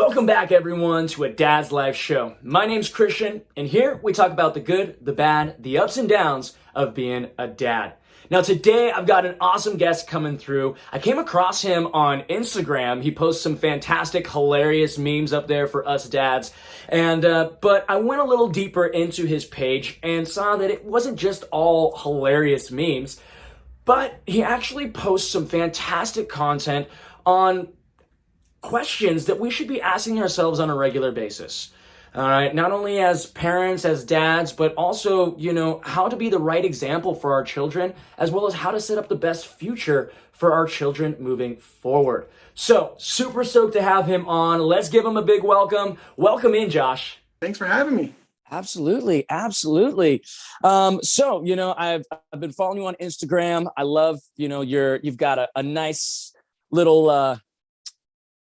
Welcome back, everyone, to a Dad's Life show. My name's Christian, and here we talk about the good, the bad, the ups and downs of being a dad. Now, today I've got an awesome guest coming through. I came across him on Instagram. He posts some fantastic, hilarious memes up there for us dads. But I went a little deeper into his page and saw that it wasn't just all hilarious memes, but he actually posts some fantastic content on questions that we should be asking ourselves on a regular basis. All right, not only as parents, as dads, but also, how to be the right example for our children, as well as how to set up the best future for our children moving forward. So, super stoked to have him on. Let's give him a big welcome. Welcome in, Josh. Thanks for having me. Absolutely. I've been following you on Instagram. I love, you've got a nice little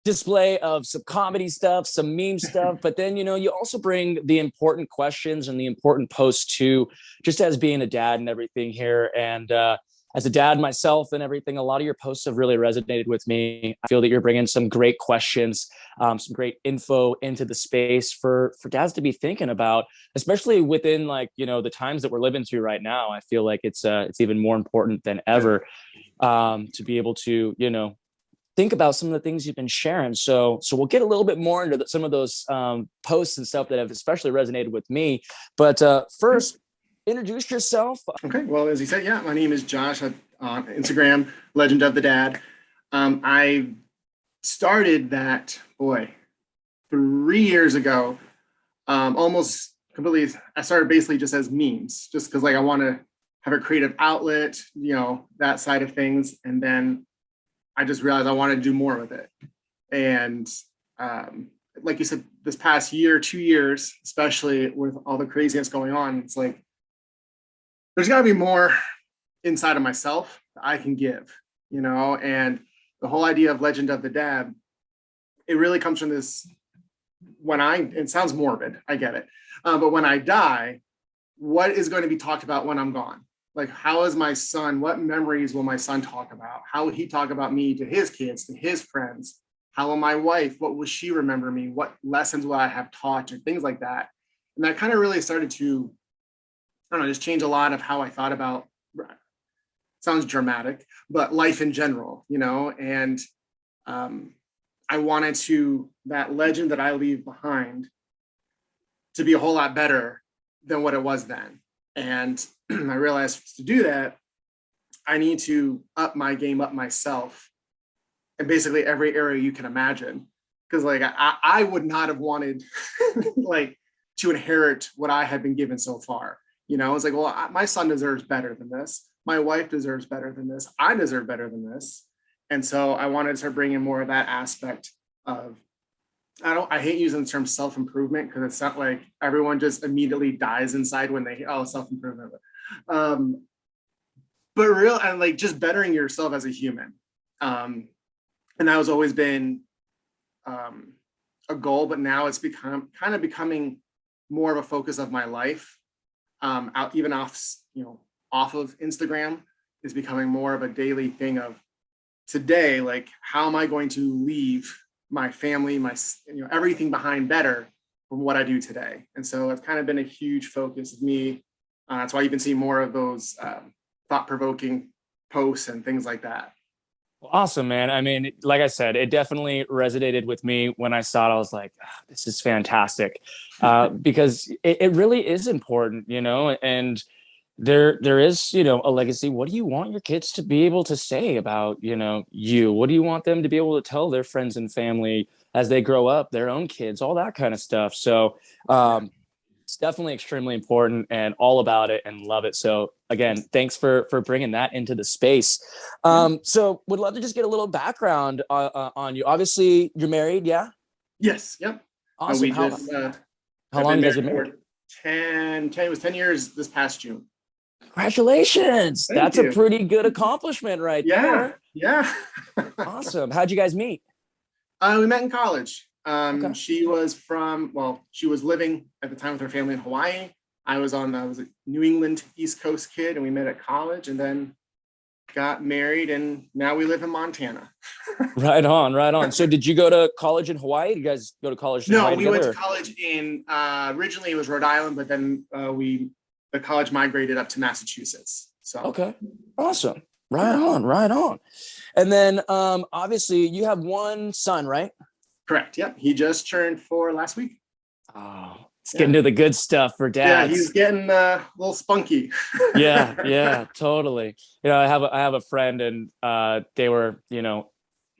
display of some comedy stuff, some meme stuff, but then, you also bring the important questions and the important posts too, just as being a dad and everything here. And as a dad myself and everything, a lot of your posts have really resonated with me. I feel that you're bringing some great questions, some great info into the space for dads to be thinking about, especially within the times that we're living through right now. I feel like it's even more important than ever to be able to, think about some of the things you've been sharing. So we'll get a little bit more into some of those posts and stuff that have especially resonated with me. But first, introduce yourself. Okay. Well, as you said, my name is Josh on Instagram, Legend of the Dad. I started that, 3 years ago, almost completely. I started basically just as memes, just because I want to have a creative outlet, that side of things. And then I just realized I wanted to do more with it. And like you said, this past year, 2 years, especially with all the craziness going on, it's like, there's got to be more inside of myself that I can give, and the whole idea of Legend of the Dad, it really comes from this, it sounds morbid, I get it. But when I die, what is going to be talked about when I'm gone? How is my son, what memories will my son talk about? How would he talk about me to his kids, to his friends? How will my wife, what will she remember me? What lessons will I have taught, or things like that? And that kind of really started to, just change a lot of how I thought about, sounds dramatic, but life in general, and I wanted that legend that I leave behind to be a whole lot better than what it was then. And I realized to do that, I need to up my game, up myself, in basically every area you can imagine. Because I would not have wanted to inherit what I had been given so far. It's my son deserves better than this. My wife deserves better than this. I deserve better than this. And so I wanted to start bringing more of that aspect of, I hate using the term self-improvement, because it's not like everyone just immediately dies inside when they, self-improvement. But real, and just bettering yourself as a human. And that has always been a goal, but now it's becoming more of a focus of my life. Even off of Instagram is becoming more of a daily thing of today, how am I going to leave my family, everything behind better from what I do today? And so it's kind of been a huge focus of me. That's why you can see more of those thought-provoking posts and things like that. Awesome, man. I mean, like I said, it definitely resonated with me when I saw it. I was like, this is fantastic, because it really is important, and there is, a legacy. What do you want your kids to be able to say about, you? What do you want them to be able to tell their friends and family as they grow up, their own kids, all that kind of stuff. So it's definitely extremely important, and all about it, and love it. So again, thanks for bringing that into the space. So would love to just get a little background on you. Obviously you're married. Yeah. Yes. Yep. Awesome. How long has it been married? 10, it was 10 years this past June. Congratulations. Thank you. A pretty good accomplishment right there. Yeah. Awesome. How'd you guys meet? We met in college. Okay. She was living at the time with her family in Hawaii. I was a New England East Coast kid, and we met at college, and then got married, and now we live in Montana. Right on, right on. So did you go to college in Hawaii? Did you guys go to college in No, Hawaii we went to together? college in originally it was Rhode Island, but then the college migrated up to Massachusetts. So Okay. Awesome. Right on, right on. And then obviously you have one son, right? correct. Yep. He just turned 4 last week. Oh, it's getting Yeah. to the good stuff for Yeah, he's dads. getting a little spunky. Yeah, yeah, totally. I have a friend, and they were,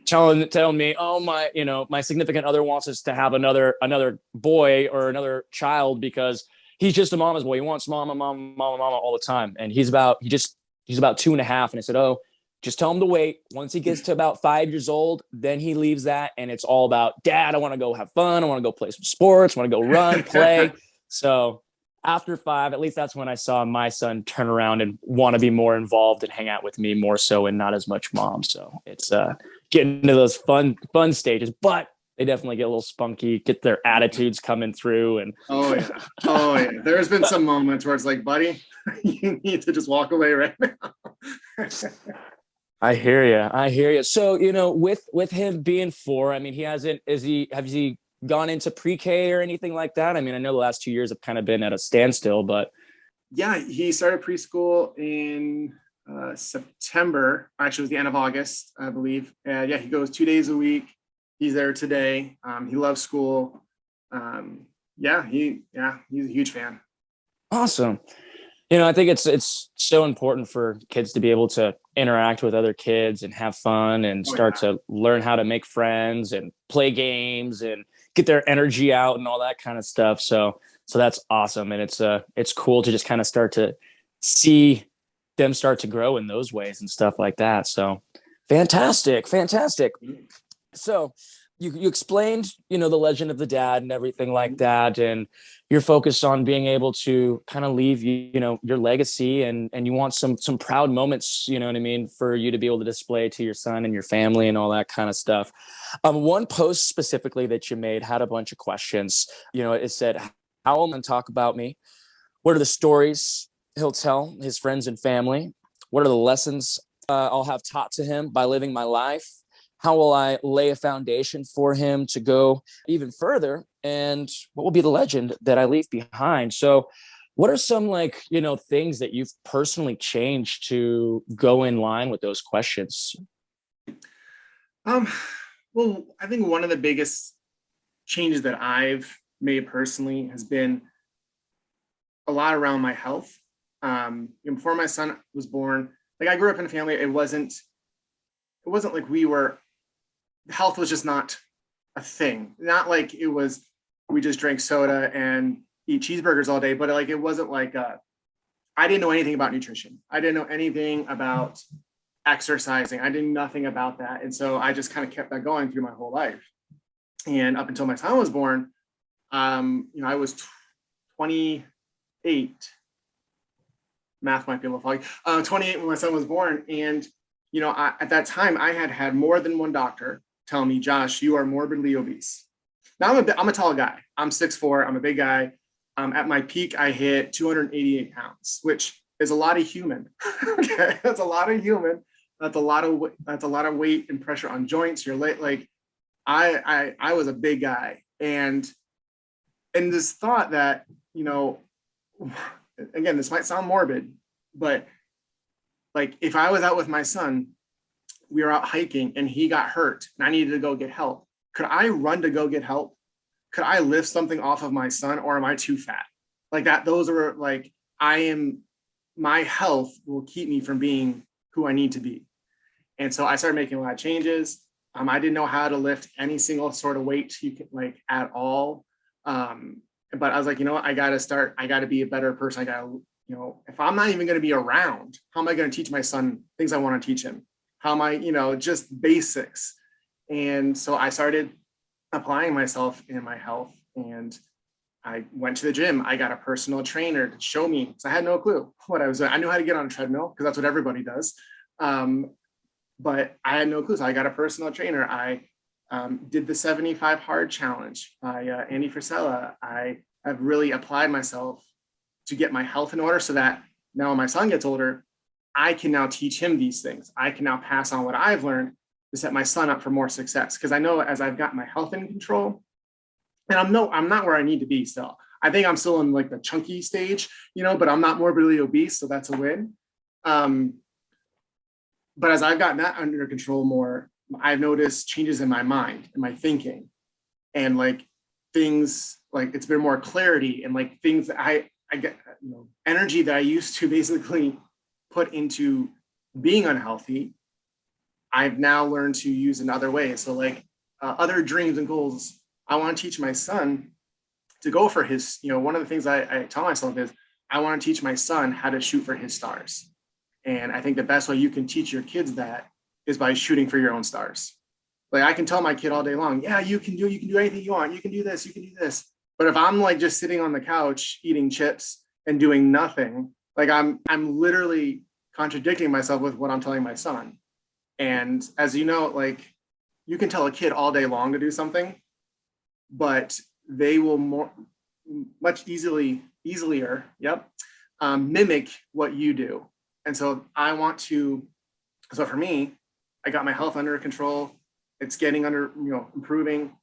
telling me, oh, my significant other wants us to have another boy or another child because he's just a mama's boy. He wants mama, mama, mama, mama all the time. And he's about 2.5. And I said, oh, just tell him to wait. Once he gets to about 5 years old, then he leaves that. And it's all about, dad, I want to go have fun. I want to go play some sports. I want to go run, play. So after 5, at least that's when I saw my son turn around and want to be more involved and hang out with me more so, and not as much mom. So it's getting into those fun stages, but they definitely get a little spunky, get their attitudes coming through. And Oh yeah. Oh yeah. There's been some moments where it's like, buddy, you need to just walk away right now. I hear you. I hear you. So, with him being 4, I mean, has he gone into pre-K or anything like that? I mean, I know the last 2 years have kind of been at a standstill, but Yeah, he started preschool in September. Actually, it was the end of August, I believe. Yeah, he goes 2 days a week. He's there today. He loves school. He's a huge fan. awesome. I think it's so important for kids to be able to interact with other kids and have fun and Oh start yeah. to learn how to make friends and play games and get their energy out and all that kind of stuff. So that's awesome. And it's cool to just kind of start to see them start to grow in those ways and stuff like that. So fantastic, fantastic. So you explained, the legend of the dad and everything like that, and you're focused on being able to kind of leave, your legacy, and you want some proud moments, you know what I mean, for you to be able to display to your son and your family and all that kind of stuff. One post specifically that you made had a bunch of questions. It said, how will man talk about me? What are the stories he'll tell his friends and family? What are the lessons I'll have taught to him by living my life? How will I lay a foundation for him to go even further? And what will be the legend that I leave behind? So what are some things that you've personally changed to go in line with those questions? Um, well, I think one of the biggest changes that I've made personally has been a lot around my health. Before my son was born, like I grew up in a family, it wasn't like health was just not a thing. Not like it was, we just drank soda and eat cheeseburgers all day, but like, it wasn't like, I didn't know anything about nutrition. I didn't know anything about exercising. I did nothing about that. And so I just kind of kept that going through my whole life. And up until my son was born, I was 28. Math might be a little foggy. 28 when my son was born. And, at that time I had more than one doctor tell me, Josh, you are morbidly obese. Now I'm a tall guy. I'm 6'4". I'm a big guy. At my peak, I hit 288 pounds, which is a lot of human. Okay, that's a lot of human. That's a lot of weight and pressure on joints. You're late. Like I was a big guy, and this thought that, again, this might sound morbid, but like if I was out with my son, we were out hiking and he got hurt and I needed to go get help. Could I run to go get help? Could I lift something off of my son, or am I too fat? Like that, those are like, my health will keep me from being who I need to be. And so I started making a lot of changes. I didn't know how to lift any single sort of weight at all. But I was like, I got to be a better person. I got to, if I'm not even going to be around, how am I going to teach my son things I want to teach him? How am I, just basics. And so I started applying myself in my health, and I went to the gym. I got a personal trainer to show me, because I had no clue what I was doing. I knew how to get on a treadmill because that's what everybody does. But I had no clue. So I got a personal trainer. I did the 75 hard challenge by Andy Frisella. I have really applied myself to get my health in order so that now when my son gets older, I can now teach him these things. I can now pass on what I've learned to set my son up for more success. Because I know as I've got my health in control, and I'm not where I need to be still. I think I'm still in like the chunky stage, but I'm not morbidly obese, so that's a win. But as I've gotten that under control more, I've noticed changes in my mind and my thinking, and like things like it's been more clarity, and like things that I get, energy that I used to basically put into being unhealthy, I've now learned to use in other ways. So like other dreams and goals, I want to teach my son to go for his, one of the things I tell myself is I want to teach my son how to shoot for his stars. And I think the best way you can teach your kids that is by shooting for your own stars. Like I can tell my kid all day long, yeah, you can do anything you want. You can do this, you can do this. But if I'm like just sitting on the couch eating chips and doing nothing, like I'm literally contradicting myself with what I'm telling my son. And as you know, like you can tell a kid all day long to do something, but they will much easier, mimic what you do. And so so for me, I got my health under control. It's getting under, improving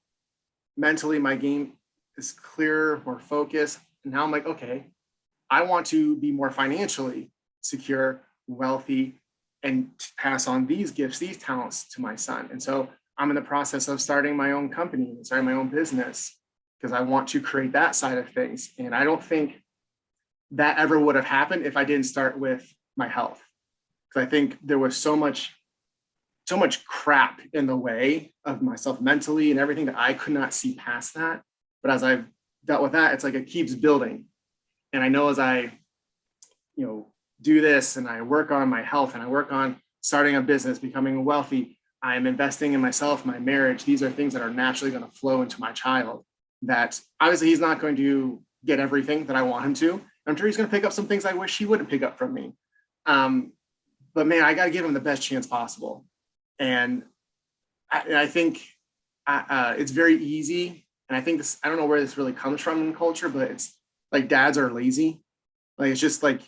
mentally. My game is clearer, more focused. And now I'm like, okay, I want to be more financially secure, wealthy, and pass on these gifts, these talents to my son. And so I'm in the process of starting my own company, starting my own business, because I want to create that side of things. And I don't think that ever would have happened if I didn't start with my health. Because I think there was so much crap in the way of myself mentally and everything that I could not see past that. But as I've dealt with that, it's like it keeps building. And I know as I, do this and I work on my health and I work on starting a business, becoming wealthy, I'm investing in myself, my marriage. These are things that are naturally going to flow into my child, that obviously he's not going to get everything that I want him to. I'm sure he's going to pick up some things I wish he wouldn't pick up from me. But man, I got to give him the best chance possible. And I think it's very easy. And I think this, I don't know where this really comes from in culture, but it's like dads are lazy. Like, it's just like,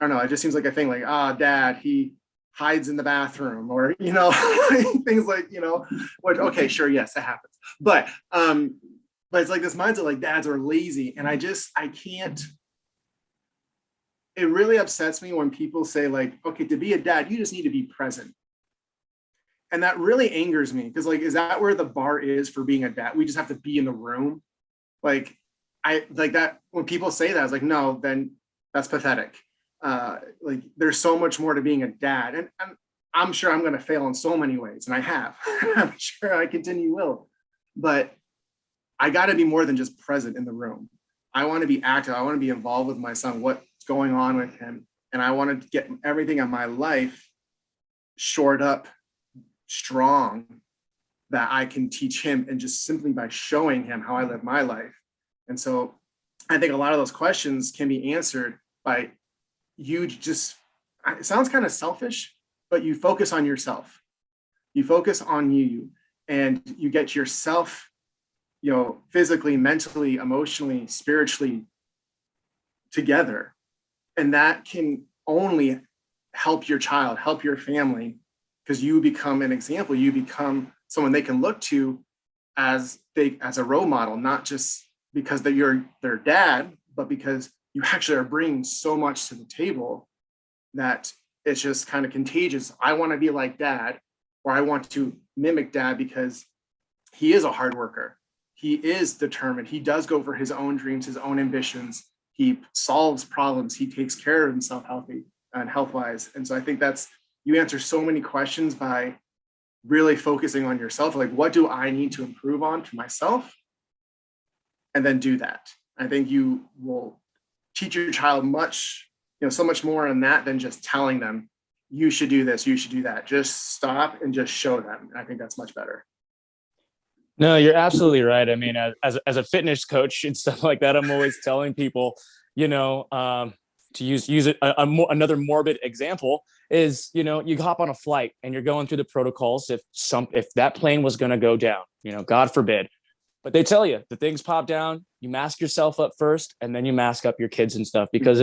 I don't know. It just seems like a thing like, dad, he hides in the bathroom, or, things like, which, okay, sure. Yes, that happens. But it's like this mindset, like dads are lazy. And I can't, it really upsets me when people say like, okay, to be a dad, you just need to be present. And that really angers me, because like, is that where the bar is for being a dad? We just have to be in the room. Like, I like that when people say that, I was like, no, then that's pathetic. Like there's so much more to being a dad. And I'm sure I'm going to fail in so many ways. And I have, I'm sure I continue will, but I got to be more than just present in the room. I want to be active. I want to be involved with my son, what's going on with him. And I want to get everything in my life shored up, strong, that I can teach him, and just simply by showing him how I live my life. And so I think a lot of those questions can be answered by you just, it sounds kind of selfish, but you focus on yourself. You focus on you, and you get yourself, physically, mentally, emotionally, spiritually together. And that can only help your child, help your family, because you become an example. You become someone they can look to as a role model, not just because you're their dad, but because you actually are bringing so much to the table that it's just kind of contagious. I want to be like dad, or I want to mimic dad, because he is a hard worker. He is determined. He does go for his own dreams, his own ambitions. He solves problems. He takes care of himself healthy and health-wise. And so I think you answer so many questions by really focusing on yourself. Like, what do I need to improve on for myself? And then do that. I think you will teach your child so much more in that than just telling them, you should do this, you should do that. Just stop and just show them. And I think that's much better. No, you're absolutely right. I mean, as a fitness coach and stuff like that, I'm always telling people, to use another morbid example is, you hop on a flight and you're going through the protocols. If that plane was going to go down, God forbid, but they tell you the things pop down, you mask yourself up first, and then you mask up your kids and stuff. Because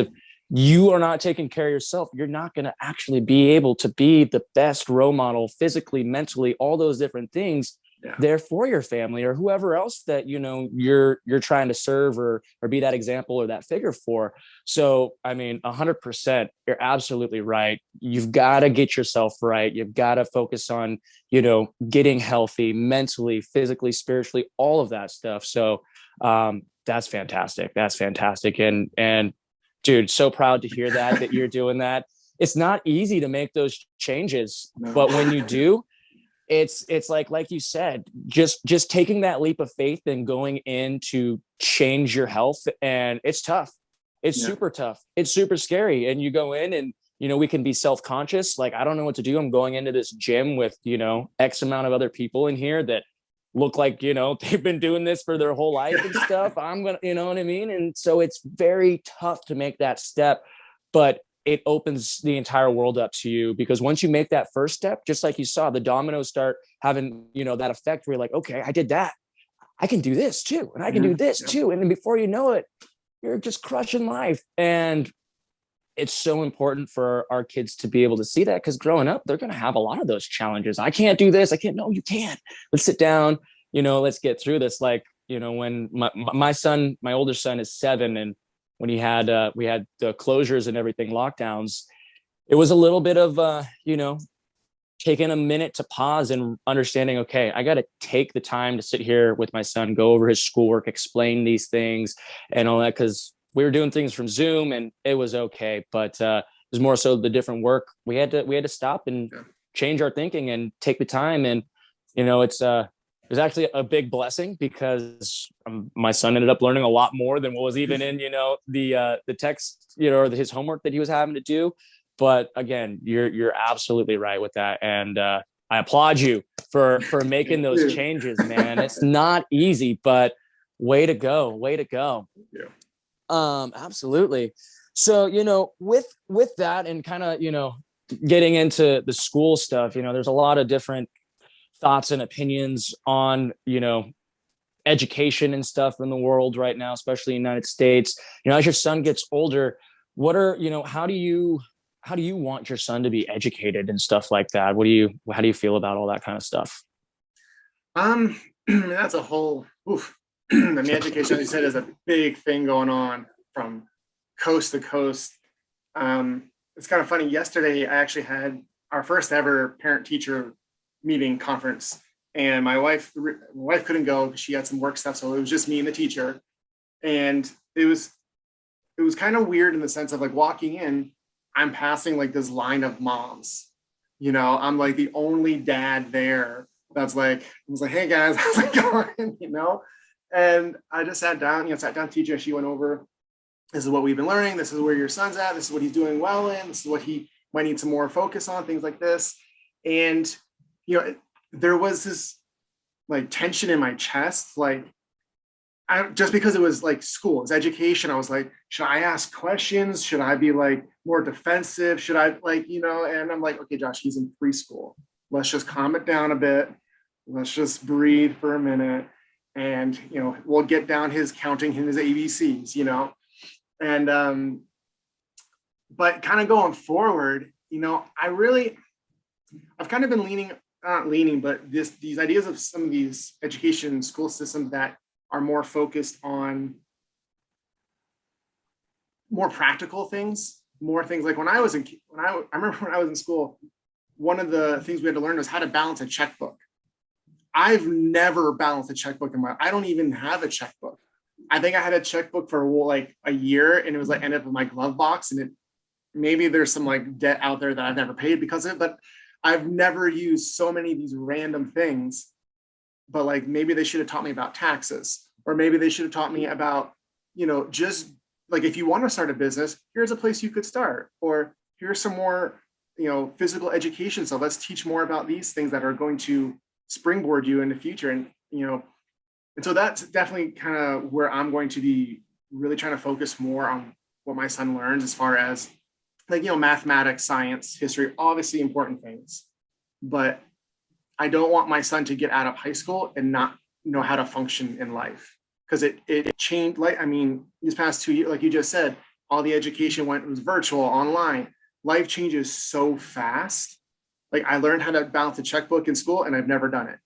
you are not taking care of yourself, you're not going to actually be able to be the best role model physically, mentally, all those different things there for your family or whoever else that you're trying to serve or be that example or that figure for. So I mean, 100%, you're absolutely right. You've got to get yourself right. You've got to focus on getting healthy mentally, physically, spiritually, all of that stuff. So that's fantastic. That's fantastic. And dude, so proud to hear that you're doing that. It's not easy to make those changes, No. but when you do, it's like you said, just taking that leap of faith and going in to change your health. And it's tough. It's super tough. It's super scary. And you go in and we can be self-conscious. Like, I don't know what to do. I'm going into this gym with, X amount of other people in here that look like, they've been doing this for their whole life and stuff. I'm going to, you know what I mean? And so it's very tough to make that step, but it opens the entire world up to you, because once you make that first step, just like you saw, the dominoes start having, that effect where you're like, okay, I did that. I can do this too. And I can do this too. And then before you know it, you're just crushing life. And it's so important for our kids to be able to see that, because growing up, they're going to have a lot of those challenges. I can't do this. I can't. No, you can. Let's sit down, let's get through this. Like, when my son, my older son is 7, and when we had the closures and everything, lockdowns, it was a little bit of, taking a minute to pause and understanding, okay, I got to take the time to sit here with my son, go over his schoolwork, explain these things and all that. Cause we were doing things from Zoom and it was okay. But it was more so the different work. We had to stop and change our thinking and take the time. And, it was actually a big blessing, because my son ended up learning a lot more than what was even in, the text, or his homework that he was having to do. But again, you're absolutely right with that. And I applaud you for making those changes, man. It's not easy, but way to go. Way to go. Yeah. Absolutely. So, with that and kind of, getting into the school stuff, there's a lot of different thoughts and opinions on, education and stuff in the world right now, especially in the United States. As your son gets older, what are, how do you want your son to be educated and stuff like that? How do you feel about all that kind of stuff? That's a whole, I mean, education, as you said, is a big thing going on from coast to coast. It's kind of funny. Yesterday, I actually had our first ever parent-teacher meeting conference, and my wife couldn't go because she had some work stuff, so it was just me and the teacher. And it was kind of weird in the sense of like walking in, I'm passing like this line of moms. I'm like the only dad there that's like, I was like, hey guys, how's it going? And I just sat down, teacher. She went over, this is what we've been learning. This is where your son's at. This is what he's doing well in. This is what he might need some more focus on, things like this. And, there was this like tension in my chest. Like, just because it was like school, it's education. I was like, should I ask questions? Should I be like more defensive? Should I and I'm like, okay, Josh, he's in preschool. Let's just calm it down a bit. Let's just breathe for a minute. And, we'll get down his counting his ABCs, and, but kind of going forward, I've kind of been not leaning, but these ideas of some of these education school systems that are more focused on more practical things, more things like I remember when I was in school, one of the things we had to learn was how to balance a checkbook. I've never balanced a checkbook I don't even have a checkbook. I think I had a checkbook for like a year, and it was like ended up in my glove box, and maybe there's some like debt out there that I've never paid because of it, but I've never used so many of these random things. But like, maybe they should have taught me about taxes, or maybe they should have taught me about, just like, if you want to start a business, here's a place you could start, or here's some more, physical education. So let's teach more about these things that are going to springboard you in the future. And, and so that's definitely kind of where I'm going to be really trying to focus more on what my son learns, as far as like, mathematics, science, history, obviously important things. But I don't want my son to get out of high school and not know how to function in life, because it changed. Like, I mean, these past 2 years, like you just said, all the education was virtual, online. Life changes so fast. Like I learned how to balance a checkbook in school and I've never done it,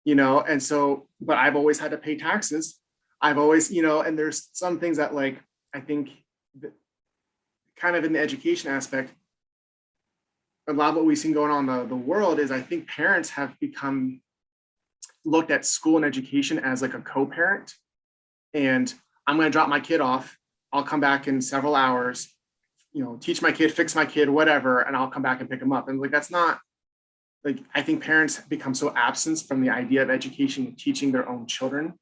and so, but I've always had to pay taxes. I've always, and there's some things that like, I think that kind of in the education aspect, a lot of what we've seen going on in the world is I think parents have become looked at school and education as like a co-parent. And I'm going to drop my kid off. I'll come back in several hours, teach my kid, fix my kid, whatever, and I'll come back and pick them up. And like, that's not like, I think parents become so absent from the idea of education and teaching their own children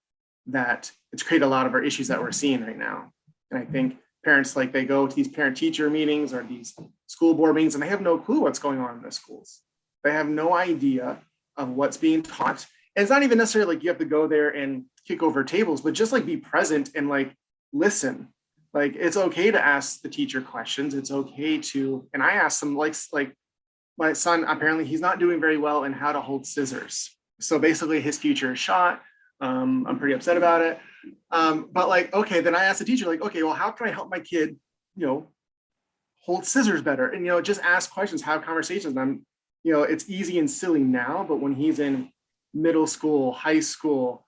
that it's created a lot of our issues that we're seeing right now. And I think parents, like they go to these parent teacher meetings or these school board meetings and they have no clue what's going on in their schools. They have no idea of what's being taught. And it's not even necessarily like you have to go there and kick over tables, but just like be present and like listen. Like it's okay to ask the teacher questions. It's okay to, and I asked them like my son, apparently he's not doing very well in how to hold scissors. So basically his future is shot. I'm pretty upset about it. But like, okay, then I asked the teacher, like, okay, well, how can I help my kid, hold scissors better? And, just ask questions, have conversations. It's easy and silly now, but when he's in middle school, high school,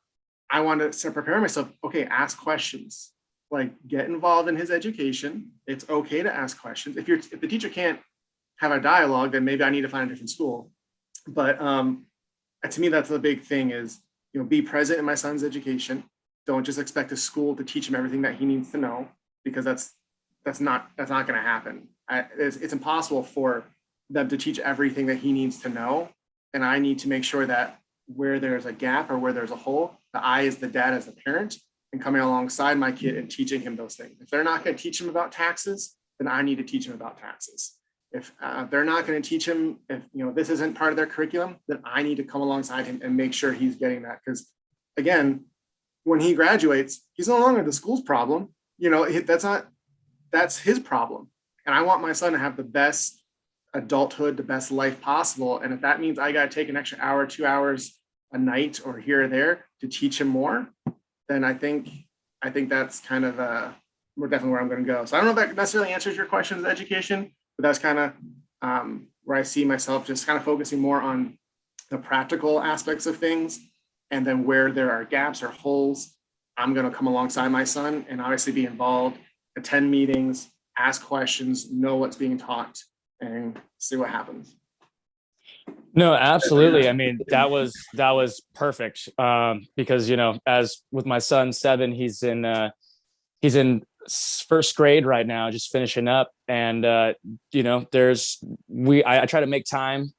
I want to prepare myself. Okay, ask questions, like get involved in his education. It's okay to ask questions. If the teacher can't have a dialogue, then maybe I need to find a different school. But to me, that's the big thing is, be present in my son's education. Don't just expect a school to teach him everything that he needs to know, because that's not going to happen. It's impossible for them to teach everything that he needs to know. And I need to make sure that where there's a gap or where there's a hole, that I as the dad, as the parent, and coming alongside my kid and teaching him those things. If they're not going to teach him about taxes, then I need to teach him about taxes. If they're not going to teach him, if this isn't part of their curriculum, then I need to come alongside him and make sure he's getting that. Because again, when he graduates, he's no longer the school's problem. That's his problem. And I want my son to have the best adulthood, the best life possible. And if that means I got to take an extra hour, 2 hours a night or here or there to teach him more, then I think that's kind of we're definitely where I'm going to go. So I don't know if that necessarily answers your question as education, but that's kind of where I see myself just kind of focusing more on the practical aspects of things. And then where there are gaps or holes, I'm going to come alongside my son and obviously be involved, attend meetings, ask questions, know what's being taught, and see what happens. No, absolutely. I mean, that was perfect. Because, as with my son, 7, he's in first grade right now, just finishing up. And, I try to make time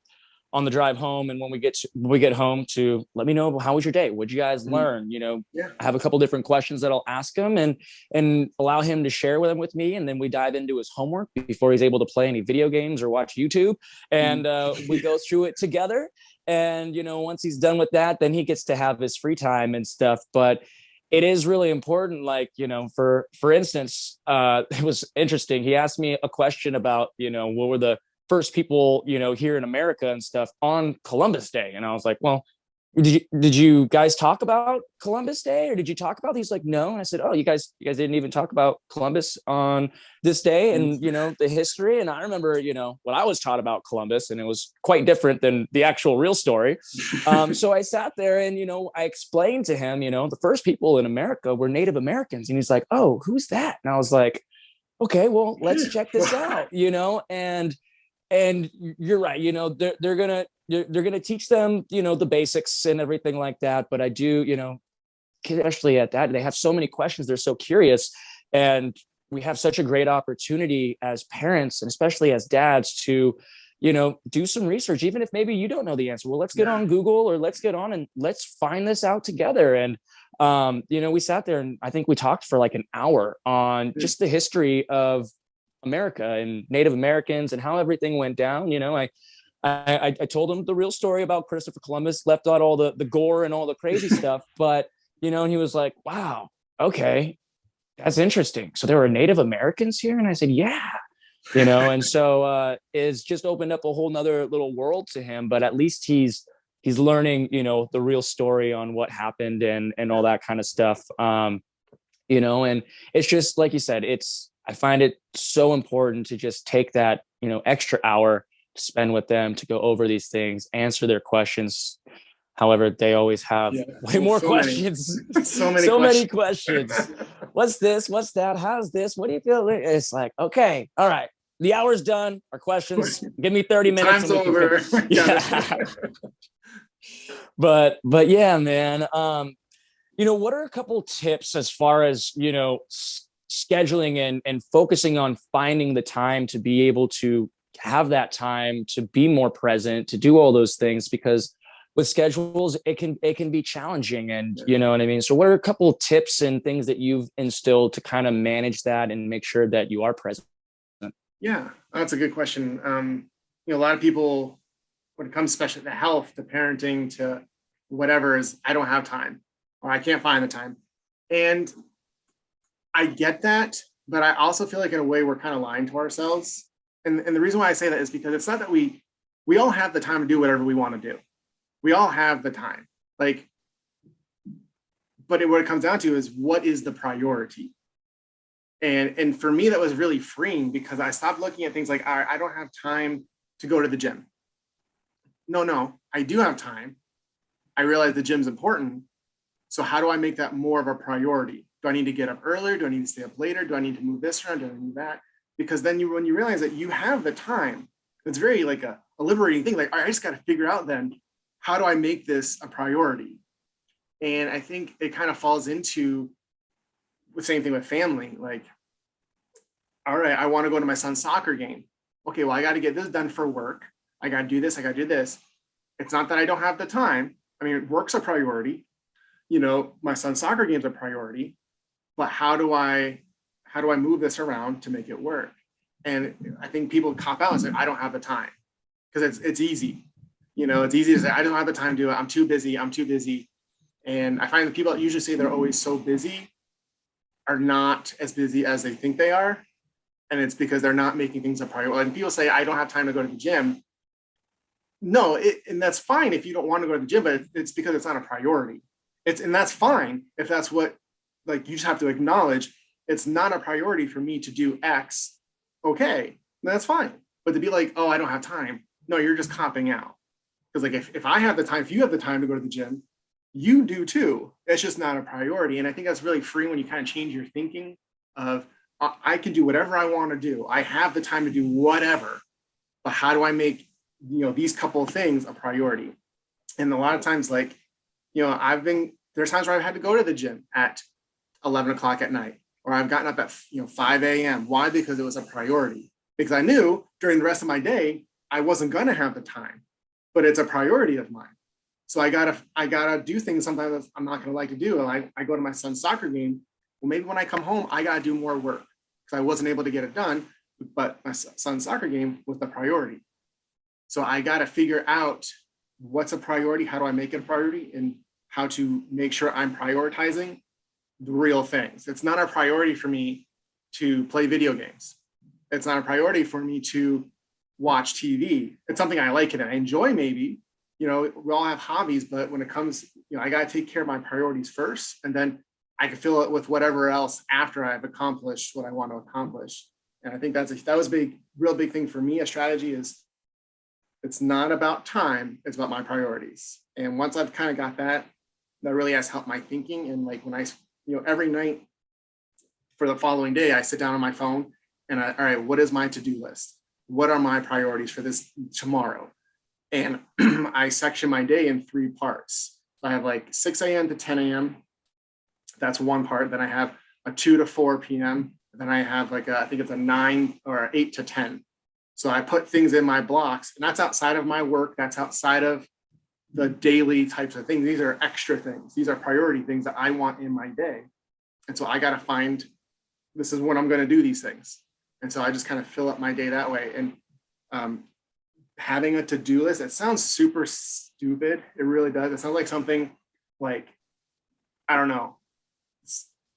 on the drive home. And when we get home to let me know, how was your day? What'd you guys learn? I have a couple different questions that I'll ask him and allow him to share with them with me. And then we dive into his homework before he's able to play any video games or watch YouTube. And we go through it together. And, once he's done with that, then he gets to have his free time and stuff. But it is really important. Like, for instance, it was interesting. He asked me a question about, what were the first people, here in America and stuff on Columbus Day. And I was like, well, did you guys talk about Columbus Day, or did you talk about these? Like, no. And I said, oh, you guys didn't even talk about Columbus on this day and, the history. And I remember, what I was taught about Columbus, and it was quite different than the actual real story. So I sat there and, I explained to him, the first people in America were Native Americans. And he's like, oh, who's that? And I was like, okay, well, let's check this out, and you're right, they're gonna teach them, the basics and everything like that. But I do, especially at that, they have so many questions. They're so curious, and we have such a great opportunity as parents, and especially as dads, to, do some research, even if maybe you don't know the answer. Well, let's get on Google, or let's get on and let's find this out together. And we sat there and I think we talked for like an hour on just the history of America and Native Americans and how everything went down. I told him the real story about Christopher Columbus, left out all the gore and all the crazy stuff. But, and he was like, wow, okay, that's interesting. So there were Native Americans here? And I said, yeah, and so it's just opened up a whole nother little world to him. But at least he's learning, the real story on what happened and all that kind of stuff. And it's just, like you said, I find it so important to just take that, extra hour to spend with them, to go over these things, answer their questions. However, they always have Yeah. way Oh, more so many, questions. so many So many questions. questions. What's this? What's that? How's this? What do you feel? It's like, okay, all right. The hour's done. Our questions. Give me 30 minutes Time's and we can over. yeah. But yeah, man. What are a couple tips as far as, scheduling and focusing on finding the time to be able to have that time to be more present, to do all those things? Because with schedules, it can be challenging, and you know what I mean? So what are a couple of tips and things that you've instilled to kind of manage that and make sure that you are present? Yeah, that's a good question. A lot of people, when it comes especially to health, to parenting, to whatever, is I don't have time or I can't find the time. And I get that, but I also feel like in a way we're kind of lying to ourselves. And the reason why I say that is because it's not that we all have the time to do whatever we want to do. We all have the time. Like, but what it comes down to is what is the priority? And for me, that was really freeing because I stopped looking at things like, all right, I don't have time to go to the gym. No, I do have time. I realize the gym's important. So how do I make that more of a priority? Do I need to get up earlier? Do I need to stay up later? Do I need to move this around? Do I need that? Because then when you realize that you have the time, it's very like a liberating thing. Like, all right, I just got to figure out then, how do I make this a priority? And I think it kind of falls into the same thing with family. Like, all right, I want to go to my son's soccer game. Okay, well, I got to get this done for work. I got to do this. I got to do this. It's not that I don't have the time. I mean, work's a priority. My son's soccer game's a priority. But how do I move this around to make it work? And I think people cop out and say, I don't have the time, because it's easy. It's easy to say, I don't have the time to do it. I'm too busy. And I find that people that usually say they're always so busy are not as busy as they think they are. And it's because they're not making things a priority. And people say, I don't have time to go to the gym. No, and that's fine if you don't want to go to the gym, but it's because it's not a priority. And that's fine if that's what, like, you just have to acknowledge it's not a priority for me to do X. Okay, that's fine. But to be like, oh, I don't have time. No, you're just copping out. Because like, if I have the time, if you have the time to go to the gym, you do too. It's just not a priority. And I think that's really free when you kind of change your thinking of, I can do whatever I want to do. I have the time to do whatever, but how do I make, these couple of things a priority? And a lot of times, like, there's times where I've had to go to the gym at 11 o'clock at night, or I've gotten up at 5 a.m. Why? Because it was a priority. Because I knew during the rest of my day, I wasn't going to have the time, but it's a priority of mine. So I gotta do things sometimes that I'm not going to like to do. And I go to my son's soccer game. Well, maybe when I come home, I got to do more work because I wasn't able to get it done, but my son's soccer game was the priority. So I got to figure out what's a priority, how do I make it a priority, and how to make sure I'm prioritizing the real things. It's not a priority for me to play video games. It's not a priority for me to watch TV. It's something I like and I enjoy maybe. We all have hobbies, but when it comes, I got to take care of my priorities first, and then I can fill it with whatever else after I've accomplished what I want to accomplish. And I think that was a real big thing for me. A strategy is, it's not about time, it's about my priorities. And once I've kind of got that really has helped my thinking. And like when I, every night for the following day, I sit down on my phone and all right, what is my to-do list? What are my priorities for this tomorrow? And I section my day in 3 parts. So I have like 6 a.m. to 10 a.m. That's one part. Then I have a 2 to 4 p.m. Then I have like I think it's a 9 or 8 to 10. So I put things in my blocks, and that's outside of my work. That's outside of the daily types of things. These are extra things. These are priority things that I want in my day. And so I got to find, this is when I'm going to do these things. And so I just kind of fill up my day that way. And having a to-do list, it sounds super stupid. It really does. It sounds like something like, I don't know.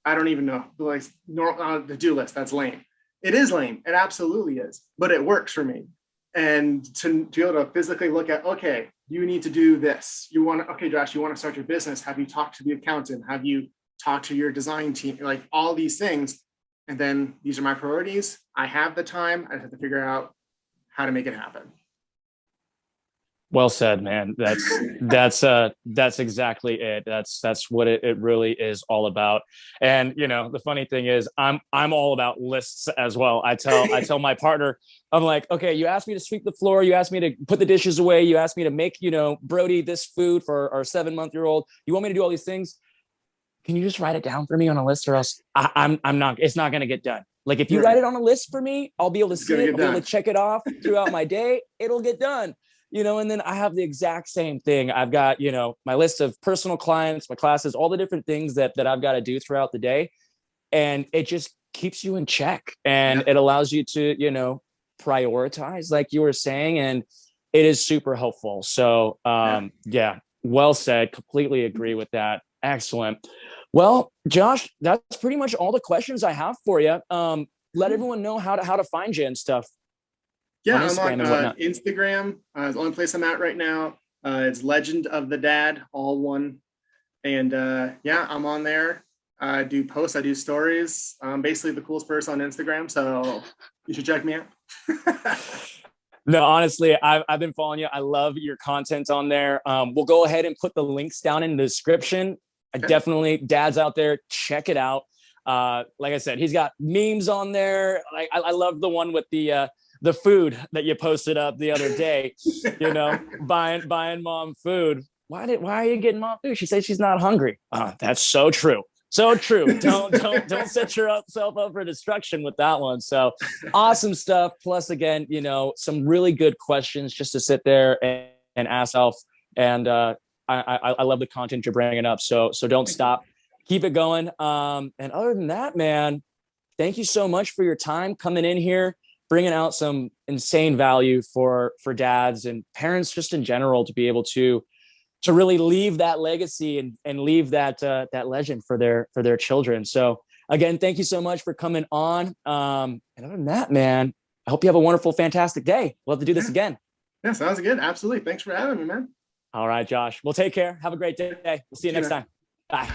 I don't even know. Like to-do list, that's lame. It is lame. It absolutely is, but it works for me. And to be able to physically look at, okay, you need to do this. Okay, Josh, you want to start your business. Have you talked to the accountant? Have you talked to your design team? Like all these things. and then these are my priorities. I have the time. I just have to figure out how to make it happen. Well said, man. That's exactly it. That's what it really is all about. And the funny thing is, I'm all about lists as well. I tell my partner, I'm like, okay, you asked me to sweep the floor, you asked me to put the dishes away, you asked me to make Brody this food for our 7-month-old. You want me to do all these things? Can you just write it down for me on a list, or else I'm not. It's not gonna get done. Like if you write it on a list for me, I'll be able to see it. I'll be able to check it off throughout my day. It'll get done. And then I have the exact same thing. I've got, my list of personal clients, my classes, all the different things that I've got to do throughout the day. And it just keeps you in check, and it allows you to, prioritize, like you were saying, and it is super helpful. So, yeah, well said. Completely agree with that. Excellent. Well, Josh, that's pretty much all the questions I have for you. Let everyone know how to find you and stuff. Yeah, I'm on Instagram. It's the only place I'm at right now. It's Legend of the Dad, all one. And yeah, I'm on there. I do posts, I do stories. I'm basically the coolest person on Instagram, so you should check me out. No, honestly, I've been following you. I love your content on there. We'll go ahead and put the links down in the description. Definitely, dads out there, check it out. Like I said, he's got memes on there. I love the one with the food that you posted up the other day, buying mom food. Why are you getting mom food? She says she's not hungry. That's so true. So true. Don't set yourself up for destruction with that one. So awesome stuff. Plus, again, some really good questions just to sit there and ask self. And I love the content you're bringing up. So don't stop. Keep it going. And other than that, man, thank you so much for your time coming in here, bringing out some insane value for dads and parents just in general to be able to really leave that legacy and leave that legend for their children. So again, thank you so much for coming on. And other than that, man, I hope you have a wonderful, fantastic day. We'll have to do this again. Yeah, sounds good. Absolutely. Thanks for having me, man. All right, Josh. Well, take care. Have a great day. We'll see you next time. Bye.